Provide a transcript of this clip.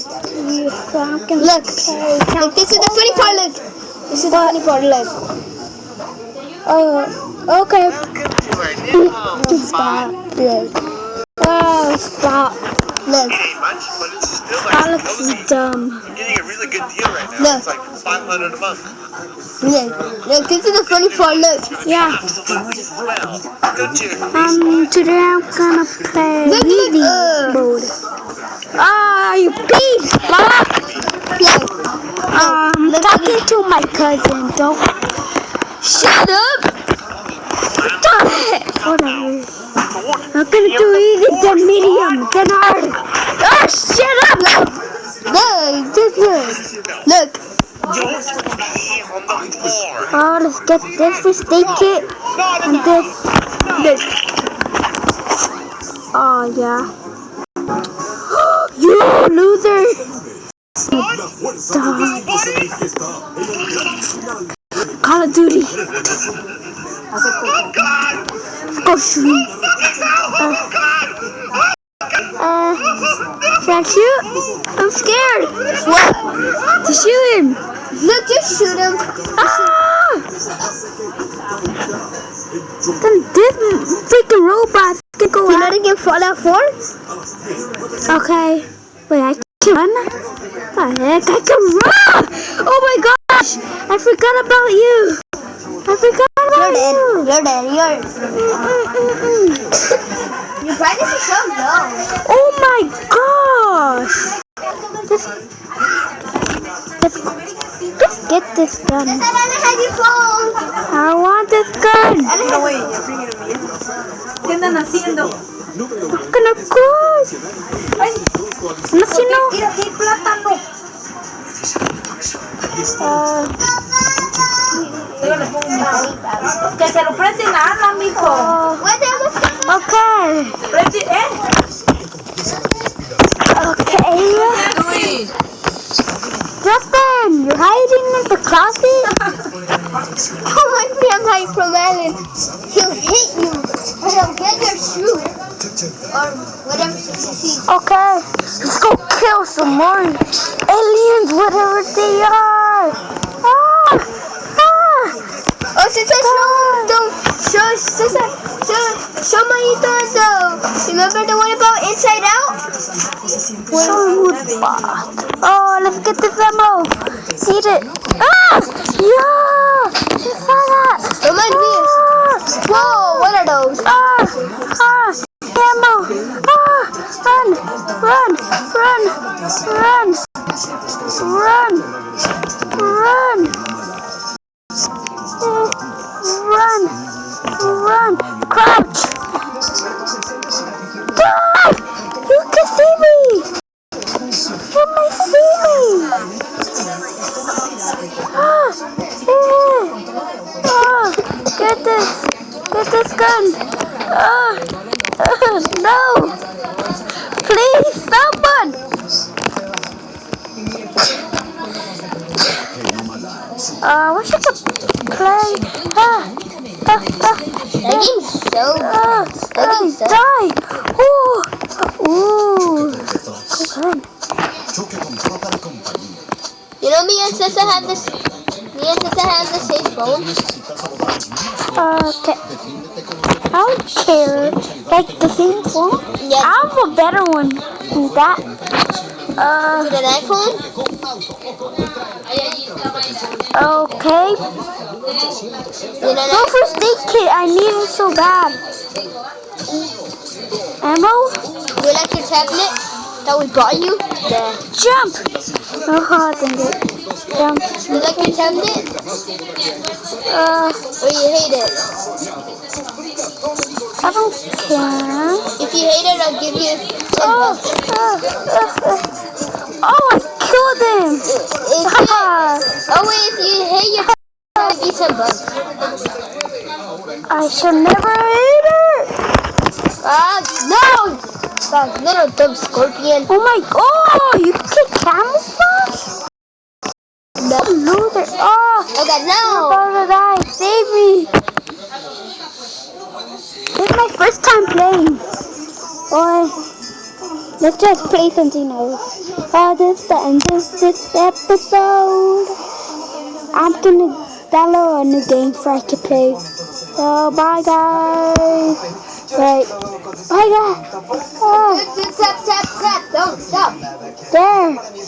Look, this is the funny part. Look, this is the funny part. Look. Oh, okay. Stop. Look. Oh, stop. Look. That looks dumb. You're getting a really good deal right now. Look. It's like $500 a month. Look, this is the funny part. Look. Yeah. Well, go to your Today I'm gonna play Look, easy mode. You beef! Fuck! Talking to my cousin. Don't. Shut up. Stop it! Whatever. I'm gonna do easy, then medium, then hard. Shut up! Look, just look. on the floor. Let's get this first aid kit and this. Oh yeah. You loser! Call of Duty. Let's go shoot. Should I shoot? I'm scared. What? To shoot him. Look, just shoot him. Then this freaking robot can go You out. know the game Fallout 4? Okay. Wait, I can run? What the heck? I can run! Oh my gosh! I forgot about you. I forgot about you. You're dead. Your brightness is so low. Oh my gosh! Let's get this gun. I don't have your phone. I want this gun. ¿Qué andan haciendo? I'm gonna cruise. No, si no. Mira, aquí hay plátano. Yo le pongo un que se lo presten a Ana, mijo. Okay. Okay. Justin, you're hiding in the closet? Oh my God, I'm hiding from Alan. He'll hit you, but he'll get your shoe. Or whatever he sees. Okay. Let's go kill some more aliens, whatever they are. Oh, since I show Manito remember the one about Inside Out? Oh, let's get this ammo. Eat it. Yeah! You saw that? Remind me. Whoa, what are those? Ammo. Run. Crouch. God! You can see me. You may see me. Get this gun. No. Please, someone. Wish I could play. That game's so Die. Ooh. Okay. You know, me and Sissa have the same phone. Okay. I don't care. Like the same phone? Yeah. I have a better one than that. Is it an iPhone? Okay. You know Go first aid kit. I need it so bad. Ammo? You like your tablet that we bought you? Yeah. Jump! Oh, dang it. Jump. You like your tablet? Or you hate it? I don't care. If you hate it, I'll give you $10. Oh, I killed him! If you hate your tablet, I'll give you $10. I should never eat it! No! That little dumb scorpion. Oh my god, you can camouflage? No. Loser. Oh, Okay, I'm no! about to die. Save me! This is my first time playing. Boy. Let's just play something else. Oh, this the end of this episode. I'm gonna download a new game for us to play. So bye guys. Wait. Bye guys. Oh, Tap, tap, tap. Don't stop. there.